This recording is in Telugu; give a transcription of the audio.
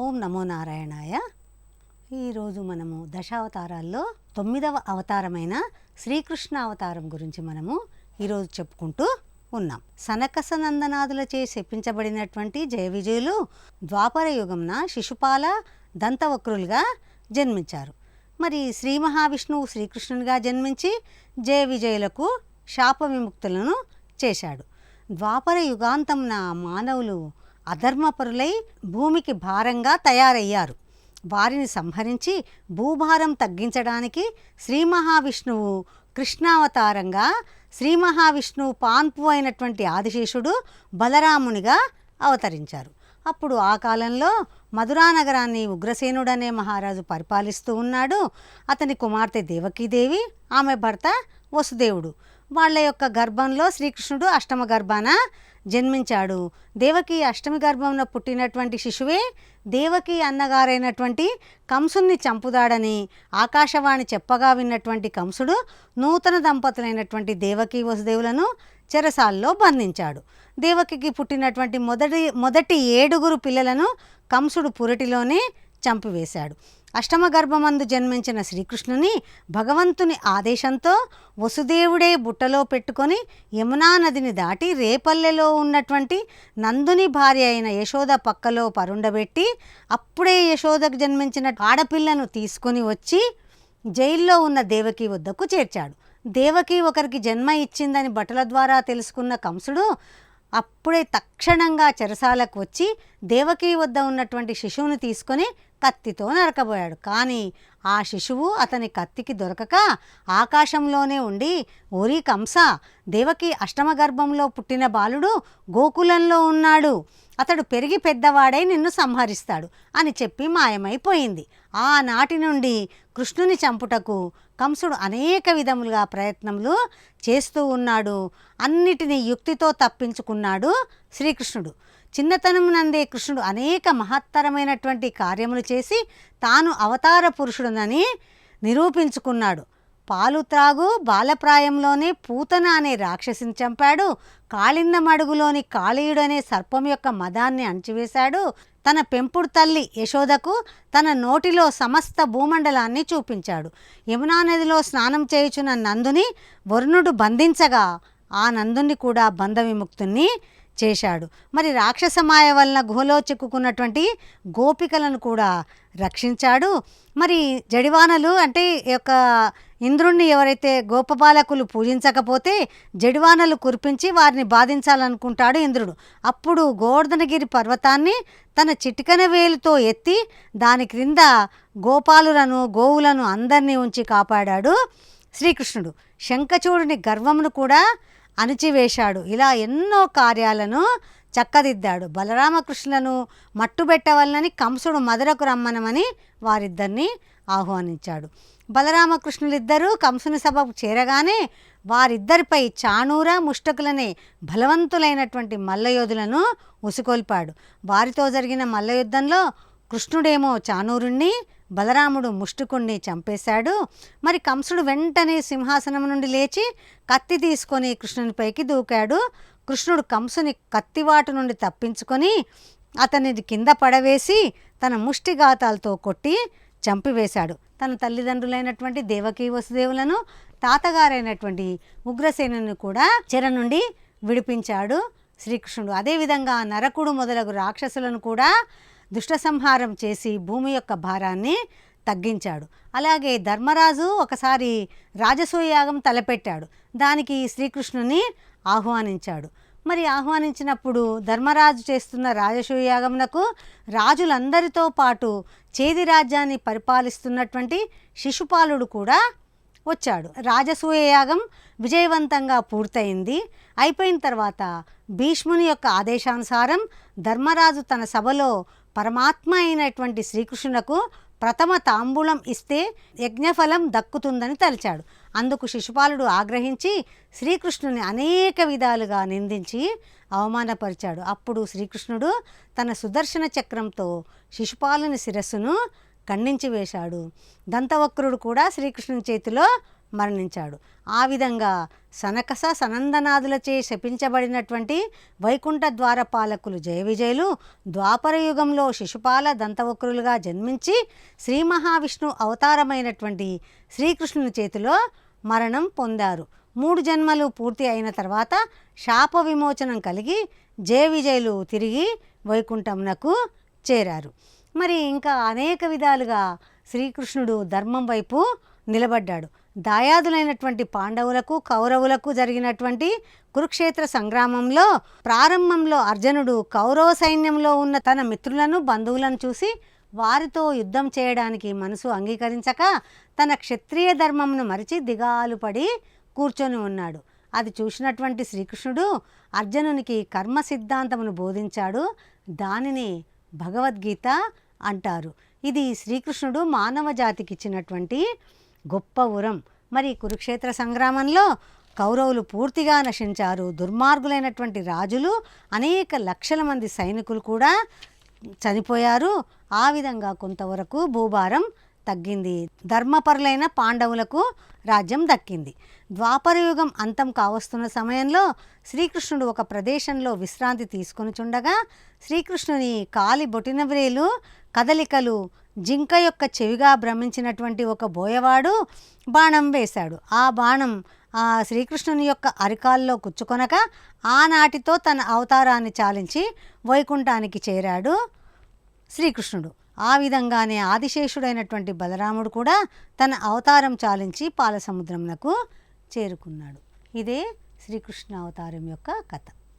ఓం నమో నారాయణాయ. ఈరోజు మనము దశావతారాల్లో 9వ అవతారమైన శ్రీకృష్ణ అవతారం గురించి మనము ఈరోజు చెప్పుకుంటూ ఉన్నాం. సనకసనందనాదులచే శపించబడినటువంటి జయ విజయులు ద్వాపర యుగంన శిశుపాల దంతవక్రులుగా జన్మించారు. మరి శ్రీ మహావిష్ణువు శ్రీకృష్ణునిగా జన్మించి జయ విజయులకు శాప విముక్తులను చేశాడు. ద్వాపర యుగాంతంన మానవులు అధర్మపరులై భూమికి భారంగా తయారయ్యారు. వారిని సంహరించి భూభారం తగ్గించడానికి శ్రీ మహావిష్ణువు కృష్ణావతారంగా శ్రీ మహావిష్ణువు పాన్పు అయినటువంటి ఆదిశేషుడు బలరామునిగా అవతరించారు. అప్పుడు ఆ కాలంలో మధురా నగరాన్ని ఉగ్రసేనుడనే మహారాజు పరిపాలిస్తూ ఉన్నాడు. అతని కుమార్తె దేవకీదేవి, ఆమె భర్త వసుదేవుడు. వాళ్ళ యొక్క గర్భంలో శ్రీకృష్ణుడు అష్టమ గర్భాన జన్మించాడు. దేవకి అష్టమి గర్భంలో పుట్టినటువంటి శిశువే దేవకి అన్నగారైనటువంటి కంసుని చంపుదాడని ఆకాశవాణి చెప్పగా విన్నటువంటి కంసుడు నూతన దంపతులైనటువంటి దేవకి వసుదేవులను చెరసాల్లో బంధించాడు. దేవకికి పుట్టినటువంటి మొదటి 7 పిల్లలను కంసుడు పురటిలోనే చంపివేశాడు. అష్టమ గర్భమందు జన్మించిన శ్రీకృష్ణుని భగవంతుని ఆదేశంతో వసుదేవుడే బుట్టలో పెట్టుకొని యమునా నదిని దాటి రేపల్లెలో ఉన్నటువంటి నందుని భార్య అయిన యశోద పక్కలో పరుండబెట్టి అప్పుడే యశోదకు జన్మించిన ఆడపిల్లను తీసుకొని వచ్చి జైల్లో ఉన్న దేవకి వద్దకు చేర్చాడు. దేవకి ఒకరికి జన్మ ఇచ్చిందని భటుల ద్వారా తెలుసుకున్న కంసుడు అప్పుడే తక్షణంగా చెరసాలకు వచ్చి దేవకి వద్ద ఉన్నటువంటి శిశువుని తీసుకొని కత్తితో నరకబోయాడు. కానీ ఆ శిశువు అతని కత్తికి దొరకక ఆకాశంలోనే ఉండి, ఓరి కంస, దేవకి అష్టమ గర్భంలో పుట్టిన బాలుడు గోకులంలో ఉన్నాడు, అతడు పెరిగి పెద్దవాడై నిన్ను సంహరిస్తాడు అని చెప్పి మాయమైపోయింది. ఆనాటి నుండి కృష్ణుని చంపుటకు కంసుడు అనేక విధములుగా ప్రయత్నములు చేస్తూ ఉన్నాడు. అన్నిటినీ యుక్తితో తప్పించుకున్నాడు శ్రీకృష్ణుడు. చిన్నతనమునందే కృష్ణుడు అనేక మహత్తరమైనటువంటి కార్యములు చేసి తాను అవతార పురుషుడునని నిరూపించుకున్నాడు. పాలు త్రాగు బాలప్రాయంలోనే పూతన అనే రాక్షసిని చంపాడు. కాళిందమడుగులోని కాళీయుడు అనే సర్పం యొక్క మదాన్ని అణచివేశాడు. తన పెంపుడు తల్లి యశోదకు తన నోటిలో సమస్త భూమండలాన్ని చూపించాడు. యమునా నదిలో స్నానం చేయుచున్న నందుని వరుణుడు బంధించగా ఆ నందుని కూడా బంధ విముక్తుణ్ణి చేశాడు. మరి రాక్షసమాయ వలన గుహలో చిక్కుకున్నటువంటి గోపికలను కూడా రక్షించాడు. మరి జడివానలు అంటే యొక్క ఇంద్రుణ్ణి ఎవరైతే గోపబాలకులు పూజించకపోతే జడివానలు కురిపించి వారిని బాధించాలనుకుంటాడు ఇంద్రుడు. అప్పుడు గోవర్ధనగిరి పర్వతాన్ని తన చిటికన వేలుతో ఎత్తి దాని క్రింద గోపాలులను గోవులను అందరినీ ఉంచి కాపాడాడు శ్రీకృష్ణుడు. శంఖచూడుని గర్వమును కూడా అణిచివేశాడు. ఇలా ఎన్నో కార్యాలను చక్కదిద్దాడు. బలరామకృష్ణులను మట్టుబెట్టవలనని కంసుడు మధురకు రమ్మనమని వారిద్దరిని ఆహ్వానించాడు. బలరామకృష్ణులిద్దరూ కంసుని సభకు చేరగానే వారిద్దరిపై చాణూర ముష్టకులనే బలవంతులైనటువంటి మల్లయోధులను ఉసికొల్పాడు. వారితో జరిగిన మల్లయుద్ధంలో కృష్ణుడేమో చాణూరుణ్ణి, బలరాముడు ముష్టికుణ్ణి చంపేశాడు. మరి కంసుడు వెంటనే సింహాసనం నుండి లేచి కత్తి తీసుకొని కృష్ణునిపైకి దూకాడు. కృష్ణుడు కంసుని కత్తివాటు నుండి తప్పించుకొని అతనిని కింద పడవేసి తన ముష్టిఘాతాలతో కొట్టి చంపివేశాడు. తన తల్లిదండ్రులైనటువంటి దేవకీ వసుదేవులను, తాతగారైనటువంటి ఉగ్రసేనుని కూడా చెర నుండి విడిపించాడు శ్రీకృష్ణుడు. అదేవిధంగా నరకుడు మొదలగు రాక్షసులను కూడా దుష్ట సంహారం చేసి భూమి యొక్క భారాన్ని తగ్గించాడు. అలాగే ధర్మరాజు ఒకసారి రాజసూయ యాగం తలపెట్టాడు. దానికి శ్రీకృష్ణుని ఆహ్వానించాడు. మరి ఆహ్వానించినప్పుడు ధర్మరాజు చేస్తున్న రాజసూయ యాగమునకు రాజులందరితో పాటు చేది రాజ్యాన్ని పరిపాలిస్తున్నటువంటి శిశుపాలుడు కూడా వచ్చాడు. రాజసూయ యాగం విజయవంతంగా పూర్తయింది. అయిపోయిన తర్వాత భీష్ముని యొక్క ఆదేశానుసారం ధర్మరాజు తన సభలో పరమాత్మ అయినటువంటి శ్రీకృష్ణునకు ప్రథమ తాంబూలం ఇస్తే యజ్ఞఫలం దక్కుతుందని తలిచాడు. అందుకు శిశుపాలుడు ఆగ్రహించి శ్రీకృష్ణుని అనేక విధాలుగా నిందించి అవమానపరిచాడు. అప్పుడు శ్రీకృష్ణుడు తన సుదర్శన చక్రంతో శిశుపాలుని శిరస్సును ఖండించి వేశాడు. దంతవక్రుడు కూడా శ్రీకృష్ణుని చేతిలో మరణించాడు. ఆ విధంగా సనకస సనందనాదులచే శపించబడినటువంటి వైకుంఠ ద్వారపాలకులు జయ విజయులు ద్వాపర యుగంలో శిశుపాల దంతవక్రులుగా జన్మించి శ్రీ మహావిష్ణు అవతారమైనటువంటి శ్రీకృష్ణుని చేతిలో మరణం పొందారు. 3 జన్మలు పూర్తి అయిన తర్వాత శాప విమోచనం కలిగి జయ విజయులు తిరిగి వైకుంఠమునకు చేరారు. మరి ఇంకా అనేక విధాలుగా శ్రీకృష్ణుడు ధర్మం వైపు నిలబడ్డాడు. దాయాదులైనటువంటి పాండవులకు కౌరవులకు జరిగినటువంటి కురుక్షేత్ర సంగ్రామంలో ప్రారంభంలో అర్జునుడు కౌరవ సైన్యంలో ఉన్న తన మిత్రులను బంధువులను చూసి వారితో యుద్ధం చేయడానికి మనసు అంగీకరించక తన క్షత్రియ ధర్మమును మరిచి దిగాలు పడి కూర్చొని ఉన్నాడు. అది చూసినటువంటి శ్రీకృష్ణుడు అర్జునునికి కర్మ సిద్ధాంతమును బోధించాడు. దానిని భగవద్గీత అంటారు. ఇది శ్రీకృష్ణుడు మానవ జాతికి ఇచ్చినటువంటి గొప్ప వరం. మరి కురుక్షేత్ర సంగ్రామంలో కౌరవులు పూర్తిగా నశించారు. దుర్మార్గులైనటువంటి రాజులు, అనేక లక్షల మంది సైనికులు కూడా చనిపోయారు. ఆ విధంగా కొంతవరకు భూభారం తగ్గింది. ధర్మపరులైన పాండవులకు రాజ్యం దక్కింది. ద్వాపరయుగం అంతం కావస్తున్న సమయంలో శ్రీకృష్ణుడు ఒక ప్రదేశంలో విశ్రాంతి తీసుకొని చుండగా శ్రీకృష్ణుని కాలి బొటినవ్రేలు కదలికలు జింక యొక్క చెవిగా భ్రమించినటువంటి ఒక బోయవాడు బాణం వేశాడు. ఆ బాణం ఆ శ్రీకృష్ణుని యొక్క అరికాల్లో కుచ్చుకొనక ఆనాటితో తన అవతారాన్ని చాలించి వైకుంఠానికి చేరాడు శ్రీకృష్ణుడు. ఆ విధంగానే ఆదిశేషుడైనటువంటి బలరాముడు కూడా తన అవతారం చాలించి పాలసముద్రమునకు చేరుకున్నాడు. ఇదే శ్రీకృష్ణ అవతారం యొక్క కథ.